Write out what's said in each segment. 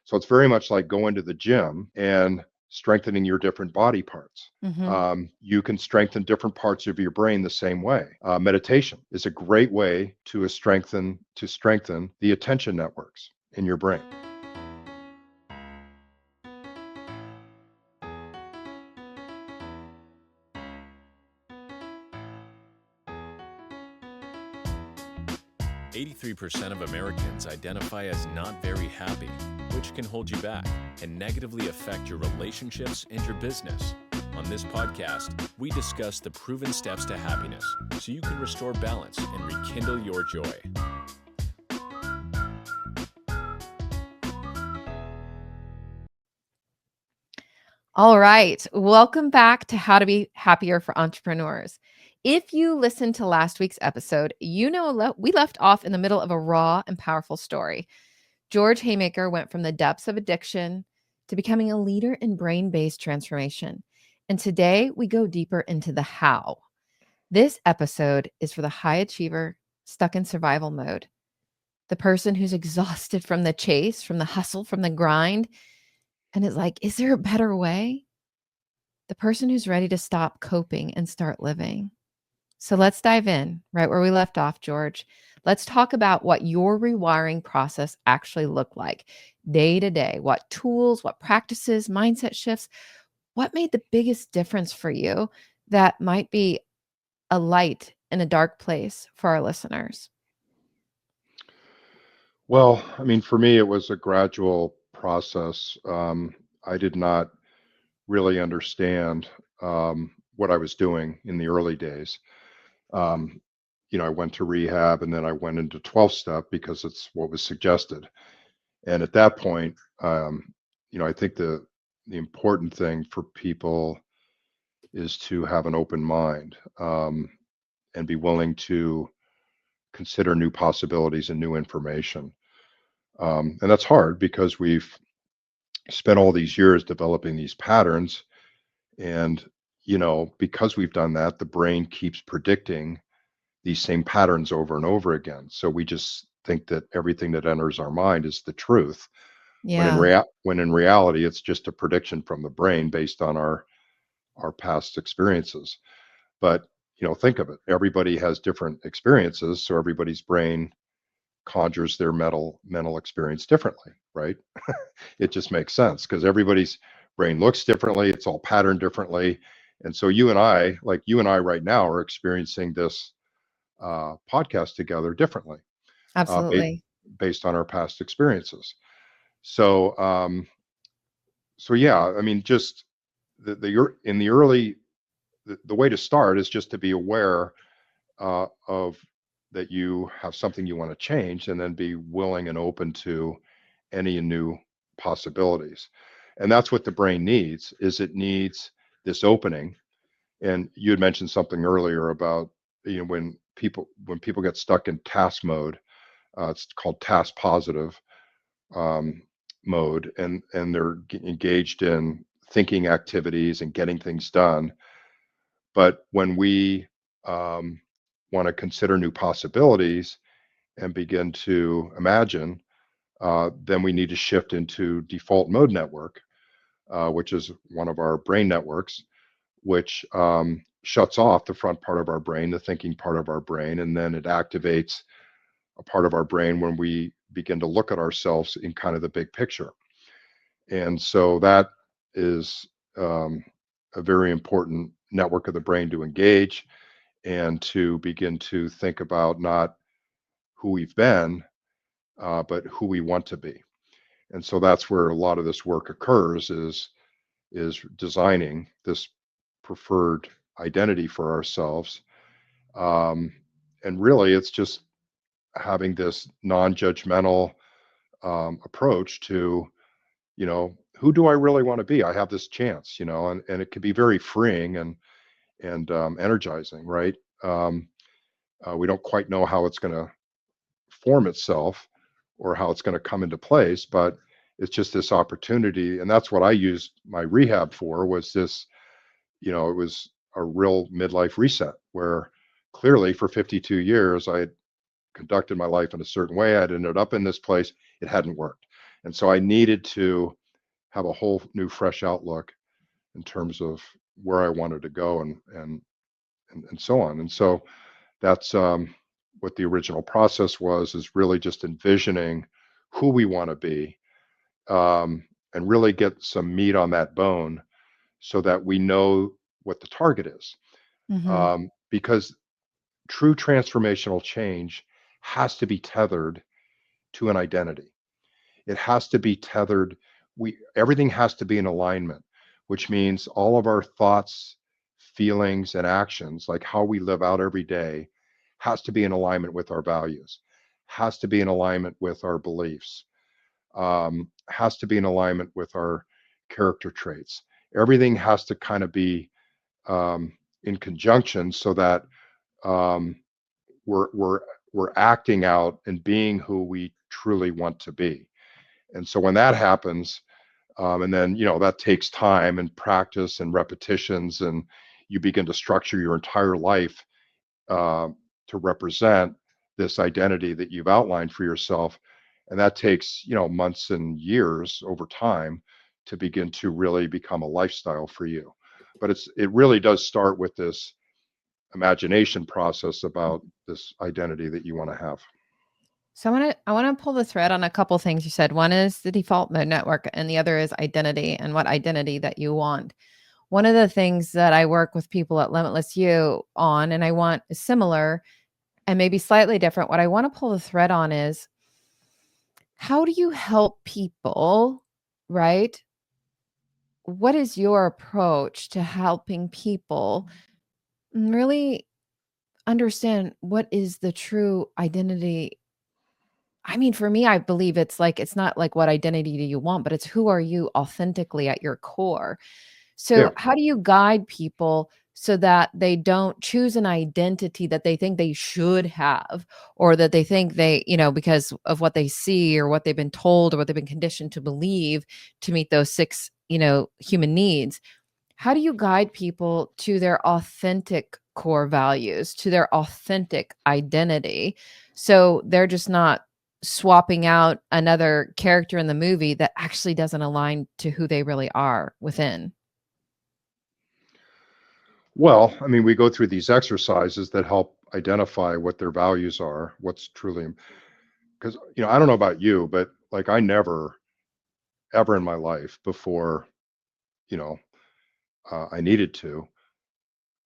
So it's very much like going to the gym and strengthening your different body parts. Hmm. You can strengthen different parts of your brain the same way. Meditation is a great way to strengthen the attention networks in your brain. 83% of Americans identify as not very happy, which can hold you back and negatively affect your relationships and your business. On this podcast, we discuss the proven steps to happiness so you can restore balance and rekindle your joy. All right. Welcome back to How to Be Happier for Entrepreneurs. If you listened to last week's episode, you know we left off in the middle of a raw and powerful story. George Haymaker went from the depths of addiction to becoming a leader in brain based transformation. And today we go deeper into the how. This episode is for the high achiever stuck in survival mode, the person who's exhausted from the chase, from the hustle, from the grind, and is like, is there a better way? The person who's ready to stop coping and start living. So let's dive in right where we left off, George. Let's talk about what your rewiring process actually looked like day to day. What tools, what practices, mindset shifts, what made the biggest difference for you that might be a light in a dark place for our listeners? Well, I mean, for me, it was a gradual process. I did not really understand what I was doing in the early days. Um, I went to rehab and then I went into 12 step because it's what was suggested. And at that point, I think the important thing for people is to have an open mind, and be willing to consider new possibilities and new information. And that's hard because we've spent all these years developing these patterns. And, because we've done that, the brain keeps predicting these same patterns over and over again. So we just think that everything that enters our mind is the truth, Yeah, when in reality it's just a prediction from the brain based on our past experiences. But think of it. Everybody has different experiences, so everybody's brain conjures their mental experience differently, right? It just makes sense because everybody's brain looks differently. It's all patterned differently. And so you and I right now are experiencing this podcast together differently, uh, ba- absolutely. based on our past experiences. So, yeah, I mean, just in the early, the way to start is just to be aware of that you have something you want to change, and then be willing and open to any new possibilities. And that's what the brain needs. Is it needs this opening. And you had mentioned something earlier about when people get stuck in task mode. It's called task positive um, mode, and they're engaged in thinking activities and getting things done. But when we want to consider new possibilities and begin to imagine, then we need to shift into default mode network, which is one of our brain networks, which shuts off the front part of our brain, the thinking part of our brain, and then it activates a part of our brain when we begin to look at ourselves in kind of the big picture. And so that is a very important network of the brain to engage and to begin to think about not who we've been, but who we want to be. And so that's where a lot of this work occurs, is designing this preferred identity for ourselves. Um, and really, it's just having this non-judgmental approach to, who do I really want to be? I have this chance, and it can be very freeing and energizing, right? Um, we don't quite know how it's going to form itself or how it's going to come into place, but it's just this opportunity. And that's what I used my rehab for, was this, it was a real midlife reset where clearly for 52 years I had conducted my life in a certain way. I'd ended up in this place. It hadn't worked. And so I needed to have a whole new, fresh outlook in terms of where I wanted to go and so on. And so that's what the original process was, is really just envisioning who we want to be, and really get some meat on that bone so that we know what the target is. Mm-hmm. Because true transformational change has to be tethered to an identity. It has to be tethered. Everything has to be in alignment, which means all of our thoughts, feelings, and actions, like how we live out every day, has to be in alignment with our values, has to be in alignment with our beliefs, has to be in alignment with our character traits. Everything has to kind of be in conjunction so that um, we're we're we're acting out and being who we truly want to be. And so when that happens, and then that takes time and practice and repetitions, and you begin to structure your entire life uh, to represent this identity that you've outlined for yourself, and that takes months and years over time to begin to really become a lifestyle for you. But it really does start with this imagination process about this identity that you want to have. So I want to pull the thread on a couple things you said. One is the default mode network, and the other is identity and what identity that you want. One of the things that I work with people at Limitless You on, and I want similar and maybe slightly different. What I want to pull the thread on is, how do you help people, right? What is your approach to helping people really understand what is the true identity? I mean, for me, I believe it's not like what identity do you want, but it's who are you authentically at your core. Yeah. So, how do you guide people so that they don't choose an identity that they think they should have, or that they think because of what they see or what they've been told or what they've been conditioned to believe to meet those six, human needs? How do you guide people to their authentic core values, to their authentic identity? So they're just not swapping out another character in the movie that actually doesn't align to who they really are within. Well, I mean, we go through these exercises that help identify what their values are, what's truly, because, I don't know about you, but like I never, ever in my life before, you know, I needed to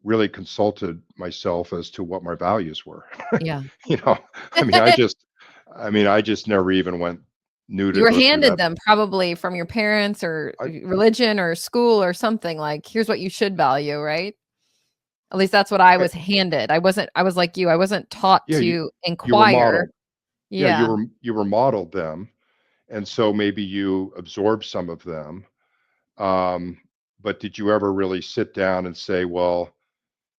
really consulted myself as to what my values were. Yeah. You know, I mean, I just never even knew You to were go through handed that. them probably from your parents or I, religion or school or something, like, here's what you should value, right? At least that's what I I was handed. I was like you. I wasn't taught yeah, to you were inquire. modeled. Yeah, you Yeah. were you were modeled them, and so maybe you absorbed some of them. Um, but did you ever really sit down and say, well,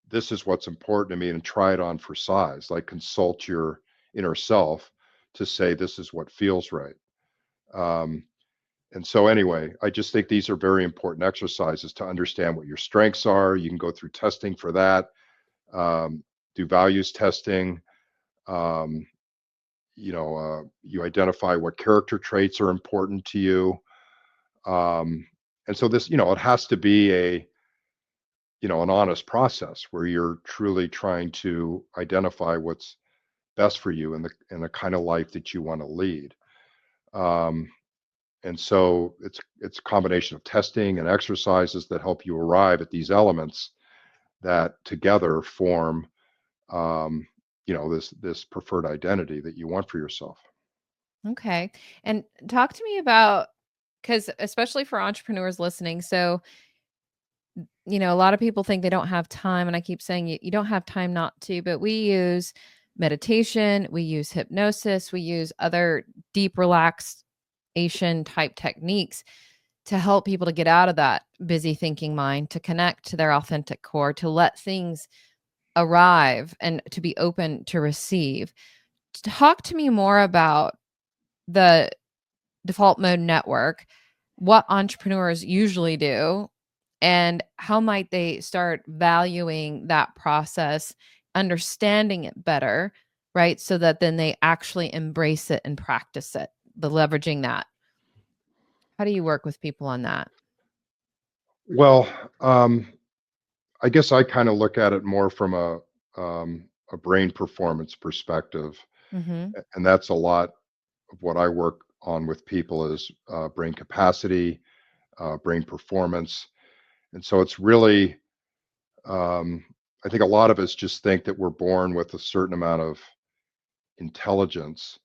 this is what's important to me, and try it on for size, like consult your inner self to say, this is what feels right. Um, and so, anyway, I just think these are very important exercises to understand what your strengths are. You can go through testing for that, do values testing. Um, you identify what character traits are important to you. And so this, it has to be an honest process where you're truly trying to identify what's best for you and the kind of life that you want to lead. Um, and so it's a combination of testing and exercises that help you arrive at these elements that together form, this preferred identity that you want for yourself. Okay. And talk to me about, because especially for entrepreneurs listening, so a lot of people think they don't have time, and I keep saying you don't have time not to, but we use meditation, we use hypnosis, we use other deep relaxation type techniques to help people to get out of that busy thinking mind, to connect to their authentic core, to let things arrive and to be open to receive. Talk to me more about the default mode network, what entrepreneurs usually do, and how might they start valuing that process, understanding it better, right? So that then they actually embrace it and practice it, the leveraging that. How do you work with people on that? Well, I guess I kind of look at it more from a brain performance perspective, Mm-hmm. and that's a lot of what I work on with people is brain capacity, brain performance, and so it's really, um, I think a lot of us just think that we're born with a certain amount of intelligence,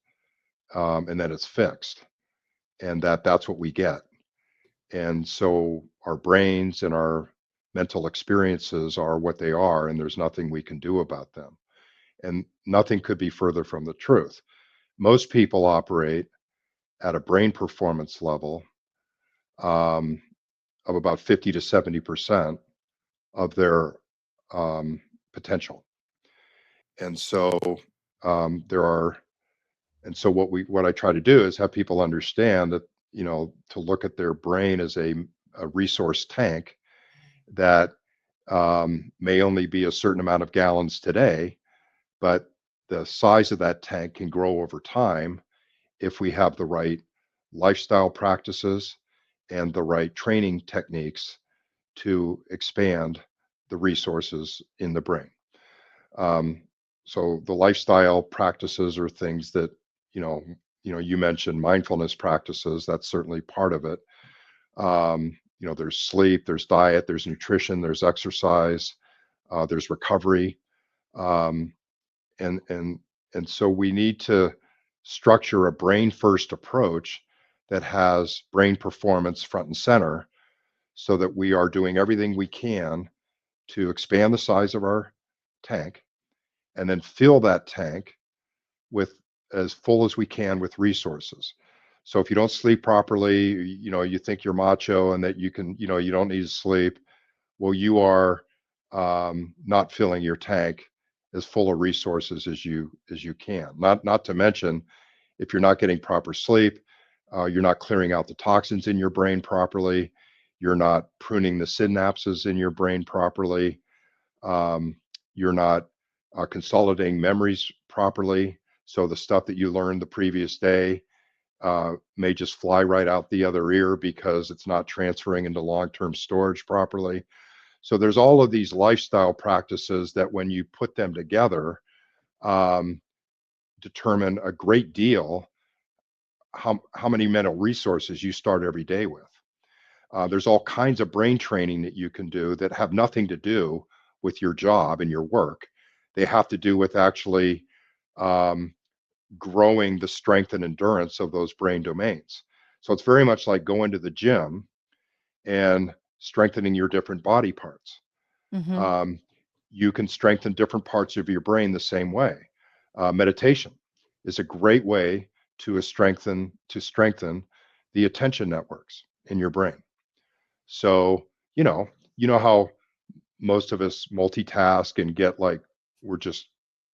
and that it's fixed, and that's what we get. And so our brains and our mental experiences are what they are, and there's nothing we can do about them. And nothing could be further from the truth. Most people operate at a brain performance level, um, of about 50 to 70% of their um, potential. And so there are, and so what I try to do is have people understand that, to look at their brain as a resource tank that may only be a certain amount of gallons today, but the size of that tank can grow over time if we have the right lifestyle practices and the right training techniques to expand the resources in the brain. Um, so the lifestyle practices are things that, you know, you mentioned mindfulness practices. That's certainly part of it. There's sleep, there's diet, there's nutrition, there's exercise, there's recovery, um, and and and so we need to structure a brain first approach that has brain performance front and center, so that we are doing everything we can to expand the size of our tank and then fill that tank with as full as we can with resources. So if you don't sleep properly, you think you're macho and that you can, you don't need to sleep. Well, you are not filling your tank as full of resources as you can. Not to mention, if you're not getting proper sleep, you're not clearing out the toxins in your brain properly. You're not pruning the synapses in your brain properly. Um, you're not consolidating memories properly. So the stuff that you learned the previous day may just fly right out the other ear because it's not transferring into long-term storage properly. So there's all of these lifestyle practices that when you put them together, um, determine a great deal how many mental resources you start every day with. There's all kinds of brain training that you can do that have nothing to do with your job and your work. They have to do with actually um, growing the strength and endurance of those brain domains. So it's very much like going to the gym and strengthening your different body parts. Mm-hmm. Um, you can strengthen different parts of your brain the same way. Meditation is a great way to strengthen the attention networks in your brain. So, you know how most of us multitask and get like we're just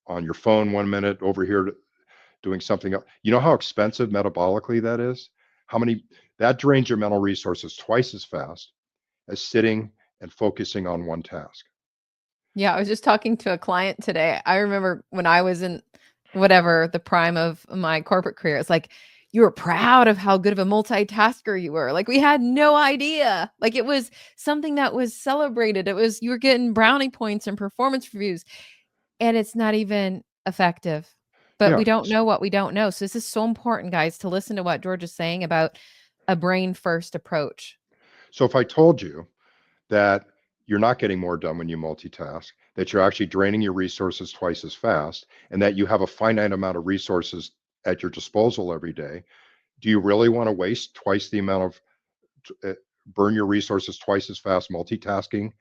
on your phone 1 minute over here doing something else. You know how expensive metabolically that is? How many that drains your mental resources twice as fast as sitting and focusing on one task. Yeah, I was just talking to a client today. I remember when I was in whatever the prime of my corporate career, it's like you were proud of how good of a multitasker you were. Like we had no idea. Like it was something that was celebrated. It was you were getting brownie points and performance reviews, and it's not even effective. But Yeah. we don't know what we don't know. So this is so important, guys, to listen to what George is saying about a brain first approach. So if I told you that you're not getting more done when you multitask, that you're actually draining your resources twice as fast, and that you have a finite amount of resources at your disposal every day, do you really want to waste twice the amount of burn your resources twice as fast multitasking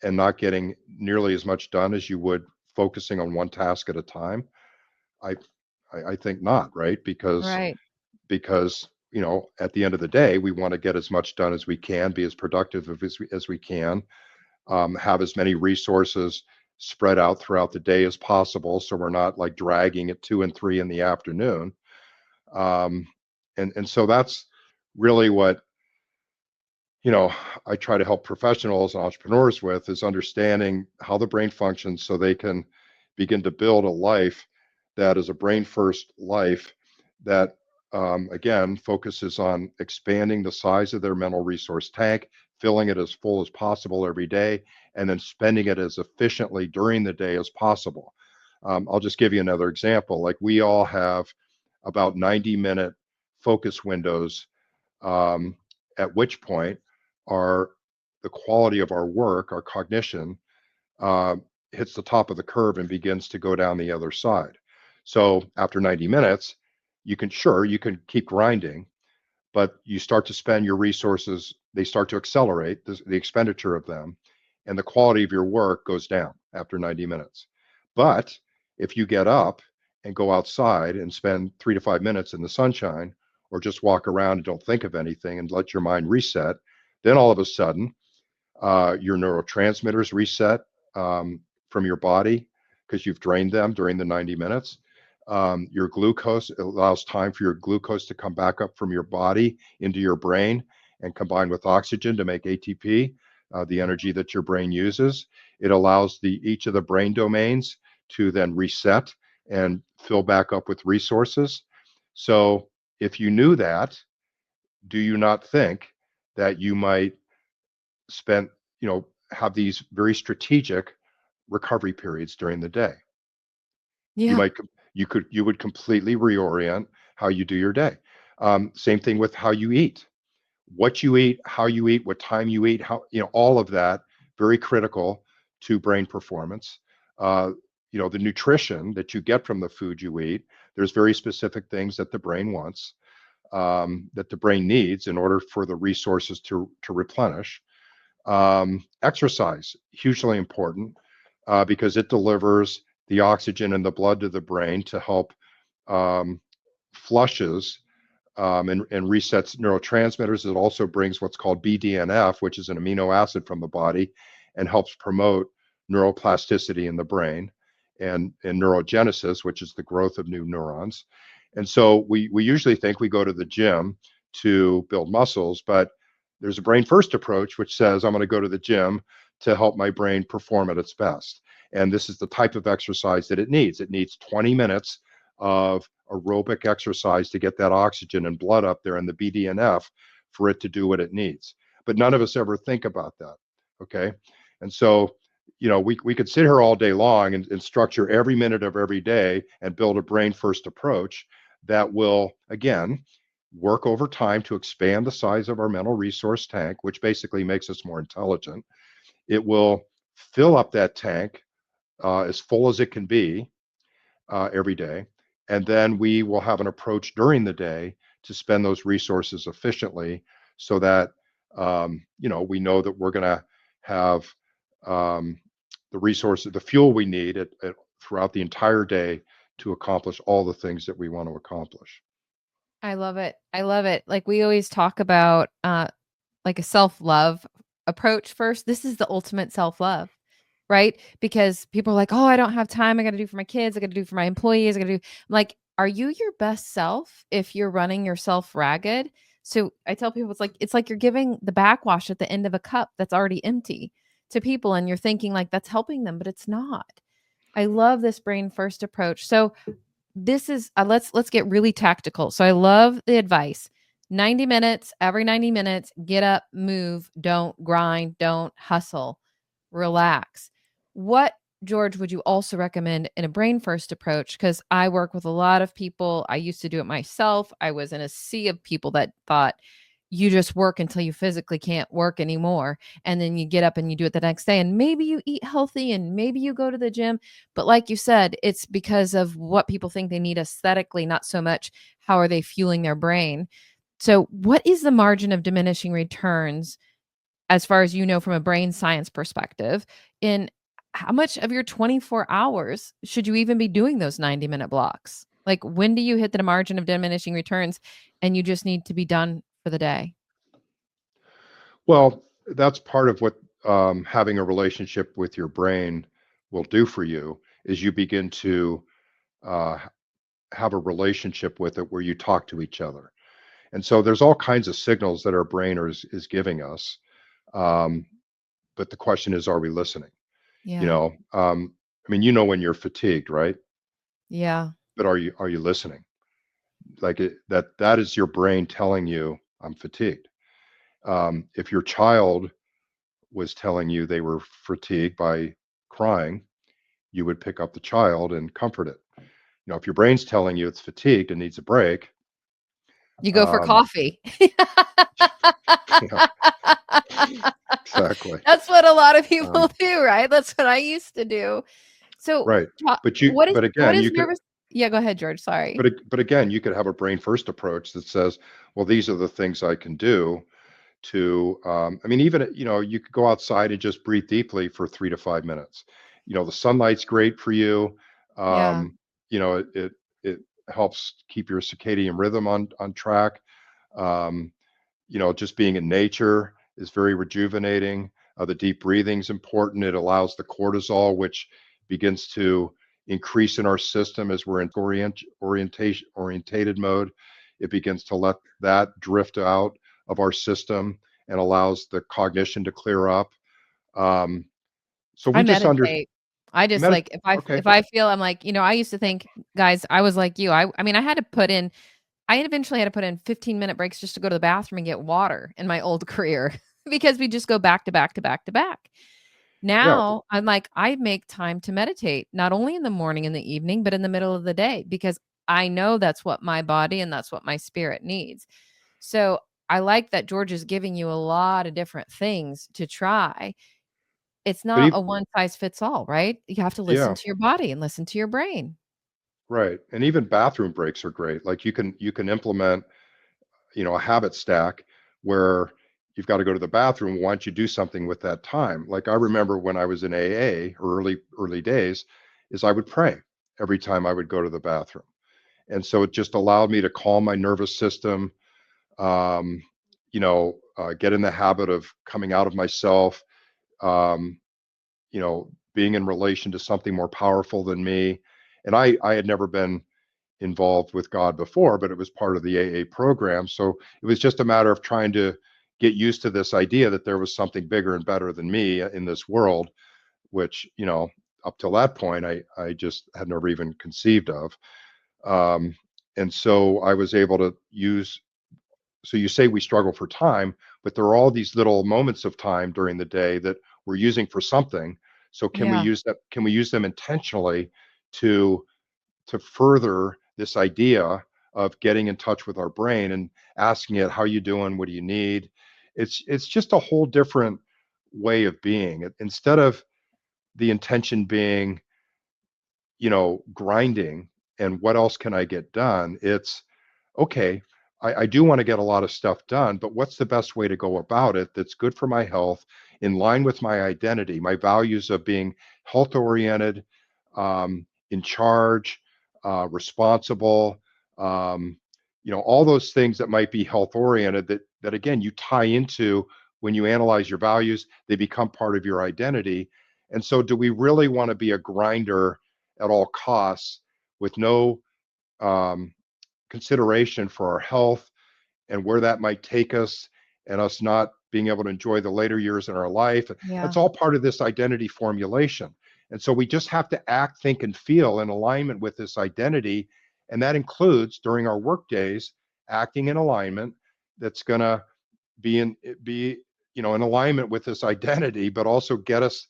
and not getting nearly as much done as you would focusing on one task at a time? I I think not, right? Right. Because at the end of the day, we want to get as much done as we can, be as productive as we can, have as many resources spread out throughout the day as possible, so we're not like dragging at 2 and 3 in the afternoon. Um, and so that's really what you know I try to help professionals and entrepreneurs with is understanding how the brain functions so they can begin to build a life that is a brain first life that again, focuses on expanding the size of their mental resource tank, filling it as full as possible every day, and then spending it as efficiently during the day as possible. I'll just give you another example. Like we all have about 90-minute focus windows, um, at which point our the quality of our work, our cognition, uh, hits the top of the curve and begins to go down the other side. So after 90 minutes, you can keep grinding, but you start to spend your resources, they start to accelerate the expenditure of them, and the quality of your work goes down after 90 minutes. But if you get up and go outside and spend 3 to 5 minutes in the sunshine, or just walk around and don't think of anything and let your mind reset, then all of a sudden your neurotransmitters reset from your body because you've drained them during the 90 minutes. Your glucose, it allows time for your glucose to come back up from your body into your brain and combine with oxygen to make ATP, the energy that your brain uses. It allows each of the brain domains to then reset and fill back up with resources. So if you knew that, do you not think that you might spend, have these very strategic recovery periods during the day? You Yeah. might you would completely reorient how you do your day. Same thing with how you eat, what you eat, how you eat, what time you eat, how, all of that, very critical to brain performance. uh, the nutrition that you get from the food you eat, there's very specific things that the brain wants, that the brain needs in order for the resources to replenish. Exercise, hugely important, because it delivers the oxygen and the blood to the brain to help, um, flushes, and resets neurotransmitters. It also brings what's called BDNF, which is an amino acid from the body, and helps promote neuroplasticity in the brain, and neurogenesis, which is the growth of new neurons. And so we usually think we go to the gym to build muscles, but there's a brain first approach which says I'm going to go to the gym to help my brain perform at its best. And this is the type of exercise that it needs. It needs 20 minutes of aerobic exercise to get that oxygen and blood up there and the BDNF for it to do what it needs. But none of us ever think about that. Okay. And so, we could sit here all day long and structure every minute of every day and build a brain first approach that will, again, work over time to expand the size of our mental resource tank, which basically makes us more intelligent. It will fill up that tank as full as it can be every day. And then we will have an approach during the day to spend those resources efficiently so that, we know that we're going to have, um, the resources, the fuel we need throughout the entire day to accomplish all the things that we want to accomplish. I love it. I love it. Like we always talk about like a self-love approach first. This is the ultimate self-love, right? Because people are like, "Oh, I don't have time. I got to do for my kids. I got to do for my employees. I got to do." I'm like, "Are you your best self if you're running yourself ragged?" So I tell people it's like you're giving the backwash at the end of a cup that's already empty to people and you're thinking like that's helping them, but it's not. I love this brain first approach. So this is let's get really tactical. So I love the advice. 90 minutes, every 90 minutes, get up, move, don't grind, don't hustle, relax. What, George, would you also recommend in a brain first approach? Because I work with a lot of people. I used to do it myself. I was in a sea of people that thought you just work until you physically can't work anymore. And then you get up and you do it the next day. And maybe you eat healthy and maybe you go to the gym. But like you said, it's because of what people think they need aesthetically, not so much how are they fueling their brain. So, what is the margin of diminishing returns as far as you know from a brain science perspective? In how much of your 24 hours should you even be doing those 90-minute blocks? Like, when do you hit the margin of diminishing returns and you just need to be done for the day? Well, that's part of what, having a relationship with your brain will do for you is you begin to uh, have a relationship with it where you talk to each other. And so there's all kinds of signals that our brain is giving us. Um, but the question is, are we listening? You Yeah. know, when you're fatigued, right? Yeah. But are you listening? that is your brain telling you, I'm fatigued. If your child was telling you they were fatigued by crying, you would pick up the child and comfort it. If your brain's telling you it's fatigued and needs a break, You go for um, coffee. yeah, exactly. That's what a lot of Um, people do, right? That's what I used to do. So, right. ta But but what again, is you could nervous? Yeah, go ahead, George, sorry. but again, you could have a brain first approach that says, well, these are the things I can do to I mean, even you could go outside and just breathe deeply for 3 to 5 minutes. The sunlight's great for you. Yeah. It helps keep your circadian rhythm on track. um, just being in nature is very rejuvenating. The deep breathing is important. It allows the cortisol, which begins to increase in our system as we're in orientated mode. It begins to let that drift out of our system and allows the cognition to clear up. Um, so I we just under meditate. I just medit. like if I Okay, if I feel I'm like, I used to think, guys, I was like you. I mean, I eventually had to put in 15-minute breaks just to go to the bathroom and get water in my old career because we just go back to back to back to back. yeah, Now, I'm like, I make time to meditate, not only in the morning and the evening, but in the middle of the day because I know that's what my body and that's what my spirit needs. So, I like that George is giving you a lot of different things to try. It's but not even, a one size fits all, right? You have to listen yeah, to your body and listen to your brain. right. And even bathroom breaks are great. Like you can implement a habit stack where you've got to go to the bathroom. Why don't you do something with that time? Like I remember when I was in AA early days, is I would pray every time I would go to the bathroom, and so it just allowed me to calm my nervous system. Get in the habit of coming out of myself. Um, being in relation to something more powerful than me. And I had never been involved with God before, but it was part of the AA program. So it was just a matter of trying to get used to this idea that there was something bigger and better than me in this world, which, up till that point, I just had never even conceived of. Um, and so I was able to use, so you say we struggle for time, but there are all these little moments of time during the day that we're using for something. So can we Yeah. use that? Can we use them intentionally to further this idea of getting in touch with our brain and asking it, how you doing, what do you need? It's just a whole different way of being. Instead of the intention being, grinding and what else can I get done, it's okay, I do want to get a lot of stuff done, but what's the best way to go about it that's good for my health, in line with my identity, my values of being health oriented, in charge, responsible, um, all those things that might be health oriented that again you tie into when you analyze your values, they become part of your identity. And so, do we really want to be a grinder at all costs with no um, consideration for our health and where that might take us and us not being able to enjoy the later years in our life? Yeah. That's all part of this identity formulation. And so we just have to act, think, and feel in alignment with this identity. And that includes during our work days, acting in alignment that's going to be in alignment with this identity, but also get us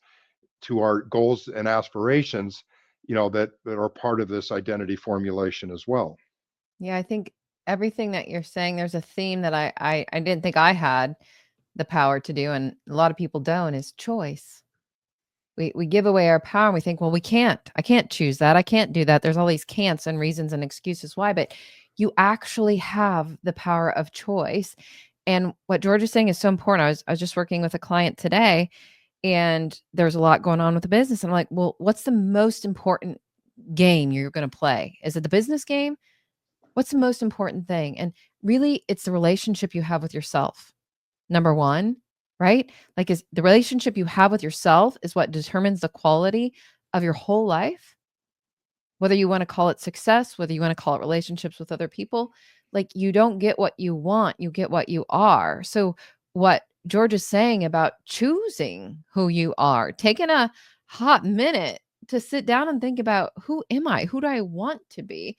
to our goals and aspirations, that are part of this identity formulation as well. Yeah, I think everything that you're saying, there's a theme that I didn't think I had the power to do, and a lot of people don't, is choice. We give away our power and we think, well, we can't. I can't choose that. I can't do that. There's all these can'ts and reasons and excuses why, but you actually have the power of choice. And what George is saying is so important. I was just working with a client today and there's a lot going on with the business. And I'm like, well, what's the most important game you're going to play? Is it the business game? What's the most important thing? And really, it's the relationship you have with yourself. Number one, right? Like, is the relationship you have with yourself is what determines the quality of your whole life, whether you want to call it success, whether you want to call it relationships with other people. Like, you don't get what you want, you get what you are. So, what George is saying about choosing who you are, taking a hot minute to sit down and think about, who am I? Who do I want to be?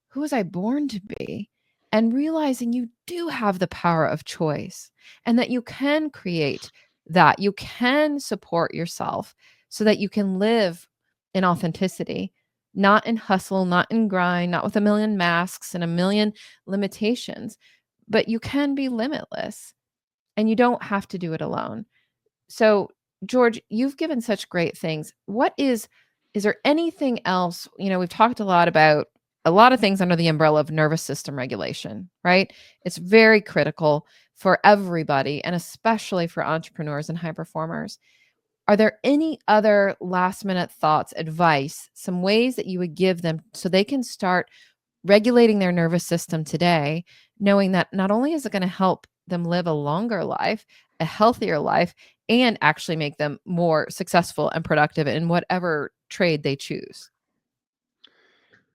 who was I born to be? And realizing you do have the power of choice and that you can create that. You can support yourself so that you can live in authenticity, not in hustle, not in grind, not with a million masks and a million limitations, but you can be limitless and you don't have to do it alone. So, George, you've given such great things. Is there anything else? We've talked a lot about a lot of things under the umbrella of nervous system regulation, right? It's very critical for everybody and especially for entrepreneurs and high performers. Are there any other last minute thoughts, advice, some ways that you would give them so they can start regulating their nervous system today, knowing that not only is it going to help them live a longer life, a healthier life, and actually make them more successful and productive in whatever trade they choose?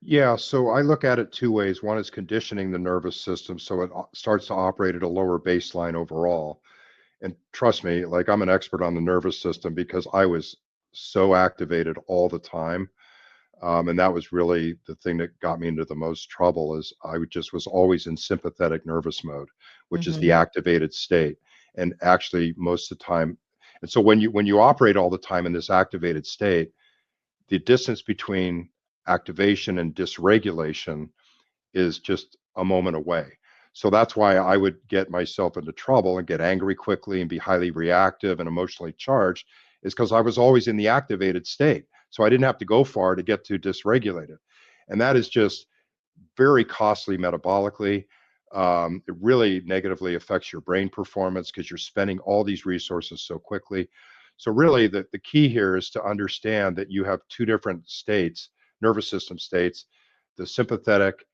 Yeah, so I look at it two ways. One is conditioning the nervous system so it starts to operate at a lower baseline overall. And trust me, like I'm an expert on the nervous system because I was so activated all the time. And that was really the thing that got me into the most trouble is just was always in sympathetic nervous mode, which is the Mhm. activated state. And actually most of the time, and so when you operate all the time in this activated state, the distance between activation and dysregulation is just a moment away. So that's why I would get myself into trouble and get angry quickly and be highly reactive and emotionally charged, is because I was always in the activated state. So I didn't have to go far to get to dysregulated. And that is just very costly metabolically. It really negatively affects your brain performance because you're spending all these resources so quickly. So really the key here is to understand that you have two different states, nervous system states, the sympathetic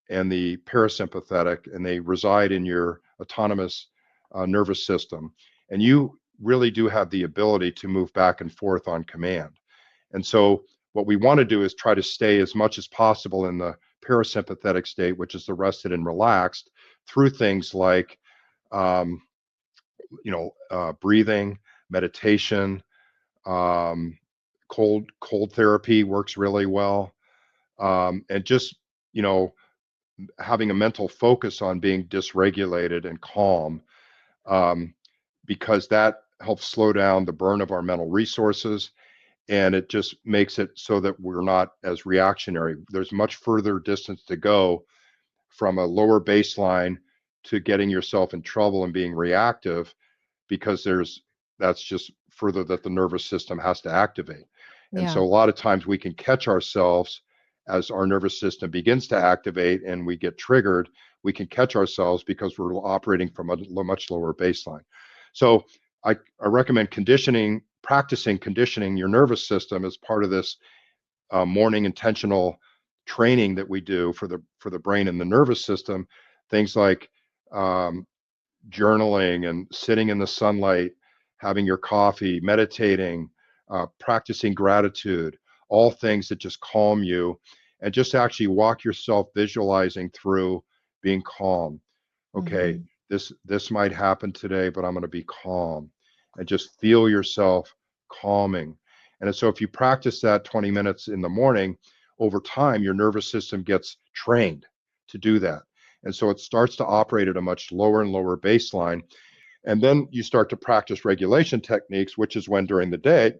and the parasympathetic, and they reside in your autonomous nervous system. And you really do have the ability to move back and forth on command. And so, what we want to do is try to stay as much as possible in the parasympathetic state, which is the rested and relaxed, through things like, um, breathing, meditation, um, cold therapy works really well, and just you know having a mental focus on being dysregulated and calm, um, because that helps slow down the burn of our mental resources, and it just makes it so that we're not as reactionary. There's much further distance to go from a lower baseline to getting yourself in trouble and being reactive, because that's just further that the nervous system has to activate. And Yeah. so a lot of times we can catch ourselves as our nervous system begins to activate and we get triggered. We can catch ourselves because we're operating from a much lower baseline. So I recommend practicing conditioning your nervous system as part of this morning intentional training that we do for the brain and the nervous system. Things like um, journaling and sitting in the sunlight, having your coffee, meditating, practicing gratitude, all things that just calm you, and just actually walk yourself visualizing through being calm. Okay, Mhm. this might happen today, but I'm going to be calm, and just feel yourself calming. And so if you practice that 20 minutes in the morning, over time your nervous system gets trained to do that. And so it starts to operate at a much lower and lower baseline. And then you start to practice regulation techniques, which is when during the day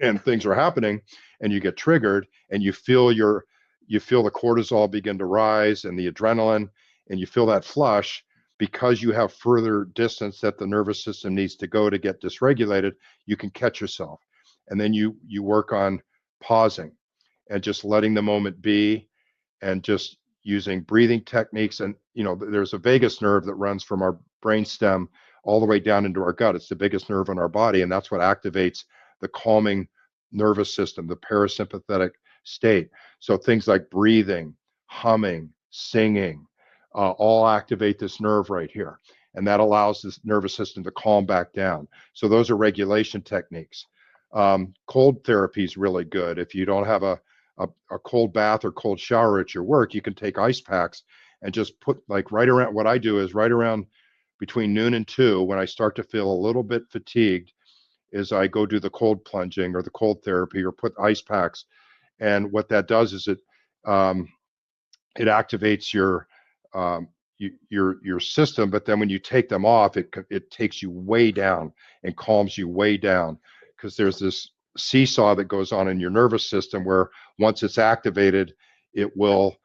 and things are happening and you get triggered and you feel the cortisol begin to rise and the adrenaline, and you feel that flush because you have further distance that the nervous system needs to go to get dysregulated. You can catch yourself, and then you work on pausing and just letting the moment be, and just using breathing techniques. And there's a vagus nerve that runs from our brainstem all the way down into our gut. It's the biggest nerve in our body, and that's what activates the calming nervous system, the parasympathetic state. So things like breathing, humming, singing, all activate this nerve right here, and that allows this nervous system to calm back down. So those are regulation techniques. Cold therapy is really good. If you don't have a cold bath or cold shower at your work, you can take ice packs and just put, like, right around, what I do is right around between noon and 2, when I start to feel a little bit fatigued, is I go do the cold plunging or the cold therapy or put ice packs. And what that does is um, it activates um, your system. But then when you take them off, it takes you way down and calms you way down, because there's this seesaw that goes on in your nervous system where once it's activated, it will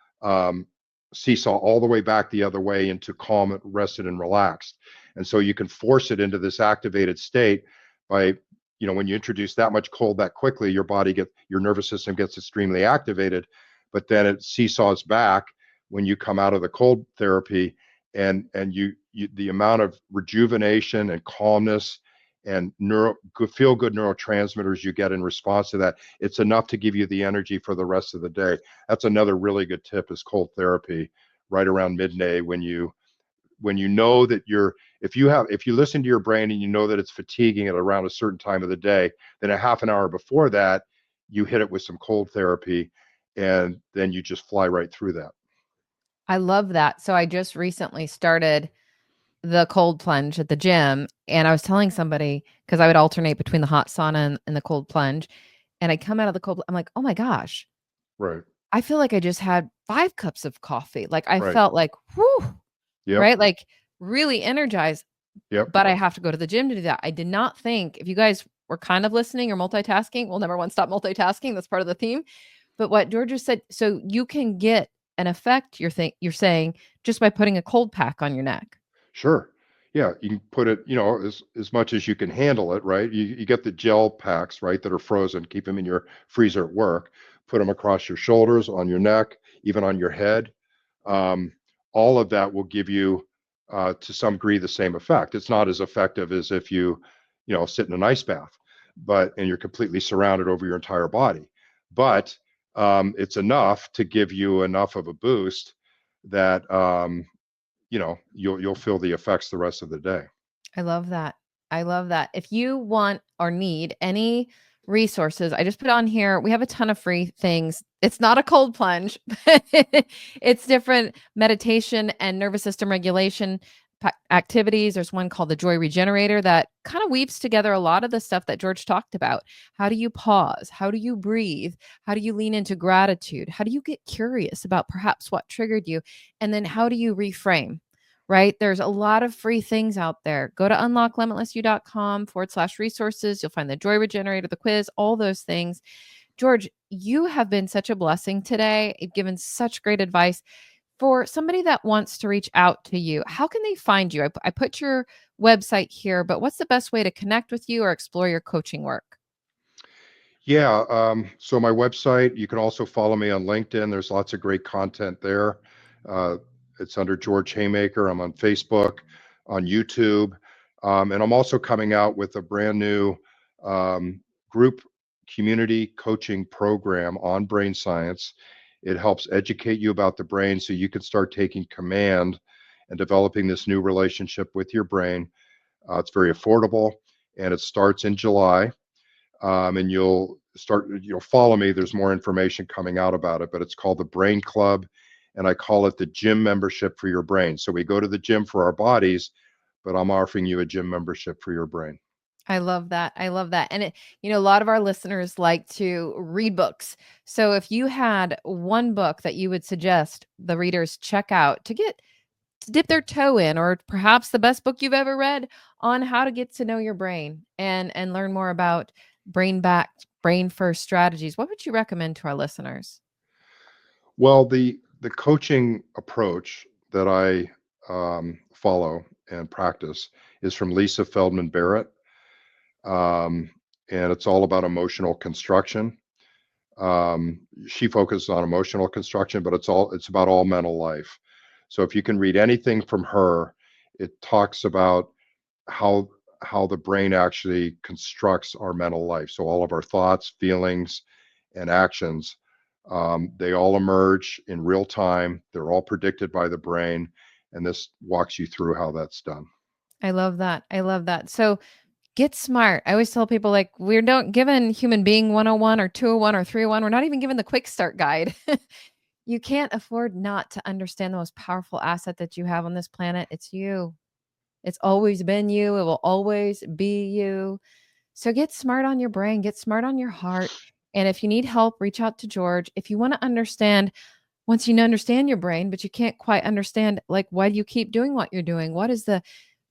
seesaw all the way back the other way into calm, rested, and relaxed. And so you can force it into this activated state by, when you introduce that much cold that quickly, your nervous system gets extremely activated, but then it seesaws back when you come out of the cold therapy, and the amount of rejuvenation and calmness and feel good neurotransmitters you get in response to that, it's enough to give you the energy for the rest of the day. That's another really good tip, is cold therapy right around midday, when you know that if you listen to your brain and you know that it's fatiguing at around a certain time of the day, then a half an hour before that, you hit it with some cold therapy, and then you just fly right through that. I love that. So I just recently started the cold plunge at the gym, and I was telling somebody, because I would alternate between the hot sauna and the cold plunge, and I come out of the cold, I'm like, oh my gosh, Right. I feel like I just had 5 cups of coffee. Like I Right. felt like, whew, Yep. right? Like really energized. Yep. But I have to go to the gym to do that. I did not think, if you guys were kind of listening or multitasking, we'll never once stop multitasking. That's part of the theme. But what George just said, so you can get an effect, you're saying, just by putting a cold pack on your neck. Sure. Yeah, you can put it, as much as you can handle it, right? You get the gel packs, right, that are frozen, keep them in your freezer at work, put them across your shoulders, on your neck, even on your head. Um, all of that will give you, to some degree, the same effect. It's not as effective as if sit in an ice bath, and you're completely surrounded over your entire body. But it's enough to give you enough of a boost that you'll feel the effects the rest of the day. I love that. I love that. If you want or need any resources, I just put on here, we have a ton of free things. It's not a cold plunge, but it's different meditation and nervous system regulation activities. There's one called the Joy Regenerator that kind of weaves together a lot of the stuff that George talked about. How do you pause? How do you breathe? How do you lean into gratitude? How do you get curious about perhaps what triggered you? And then how do you reframe? Right? There's a lot of free things out there. Go to unlocklimitlessyou.com/resources. You'll find the Joy Regenerator, the quiz, all those things. George, you have been such a blessing today. You've given such great advice. For somebody that wants to reach out to you, how can they find you? I put your website here, but what's the best way to connect with you or explore your coaching work? Yeah. So my website, you can also follow me on LinkedIn. There's lots of great content there. Uh, it's under George Haymaker. I'm on Facebook, on YouTube. And I'm also coming out with a brand new group community coaching program on brain science. It helps educate you about the brain so you can start taking command and developing this new relationship with your brain. It's very affordable, and it starts in July. And you'll follow me. There's more information coming out about it, but it's called the Brain Club, and I call it the gym membership for your brain. So we go to the gym for our bodies, but I'm offering you a gym membership for your brain. I love that. I love that. And a lot of our listeners like to read books. So if you had one book that you would suggest the readers check out to dip their toe in, or perhaps the best book you've ever read on how to get to know your brain and learn more about brain first strategies, what would you recommend to our listeners? Well, the coaching approach that I follow and practice is from Lisa Feldman Barrett, um, and it's all about emotional construction. She focuses on emotional construction, but it's about all mental life. So if you can read anything from her, it talks about how the brain actually constructs our mental life. So all of our thoughts, feelings, and actions, they all emerge in real time. They're all predicted by the brain, and this walks you through how that's done. I love that. I love that. So get smart. I always tell people, like, we're not given human being 101 or 201 or 301. We're not even given the quick start guide. You can't afford not to understand the most powerful asset that you have on this planet. It's you. It's always been you. It will always be you. So get smart on your brain, get smart on your heart. And if you need help, reach out to George. If you want to understand once you understand your brain, but you can't quite understand, like, why do you keep doing what you're doing? What is the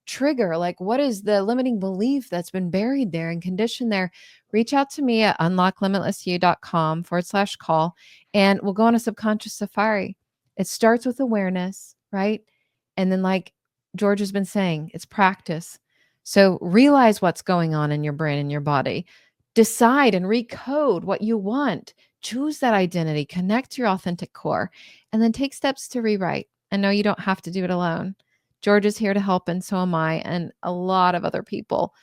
trigger? Like, what is the limiting belief that's been buried there and conditioned there? Reach out to me at unlocklimitlessyou.com/call, and we'll go on a subconscious safari. It starts with awareness, right? And then, like George has been saying, it's practice. So realize what's going on in your brain and your body. Decide and recode what you want. Choose that identity, connect to your authentic core, and then take steps to rewrite. And no, you don't have to do it alone. George is here to help, and so am I, and a lot of other people.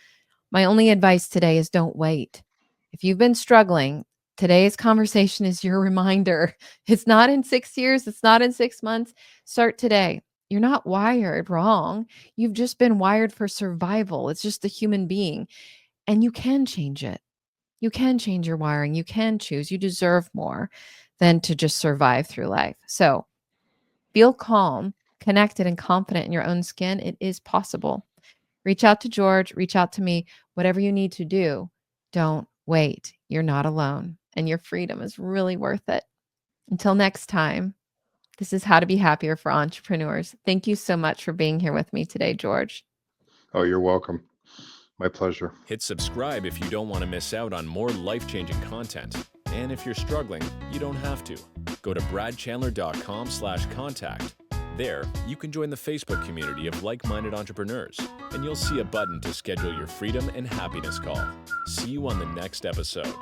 My only advice today is don't wait. If you've been struggling, today's conversation is your reminder. It's not in 6 years, it's not in 6 months. Start today. You're not wired wrong. You've just been wired for survival. It's just a human being, and you can change it. You can change your wiring. You can choose. You deserve more than to just survive through life. So feel calm, connected, and confident in your own skin. It is possible. Reach out to George, reach out to me, whatever you need to do. Don't wait. You're not alone, and your freedom is really worth it. Until next time, this is How to Be Happier for Entrepreneurs. Thank you so much for being here with me today, George. Oh, you're welcome. My pleasure. Hit subscribe if you don't want to miss out on more life-changing content. And if you're struggling, you don't have to. Go to bradchandler.com/contact. There, you can join the Facebook community of like-minded entrepreneurs, and you'll see a button to schedule your freedom and happiness call. See you on the next episode.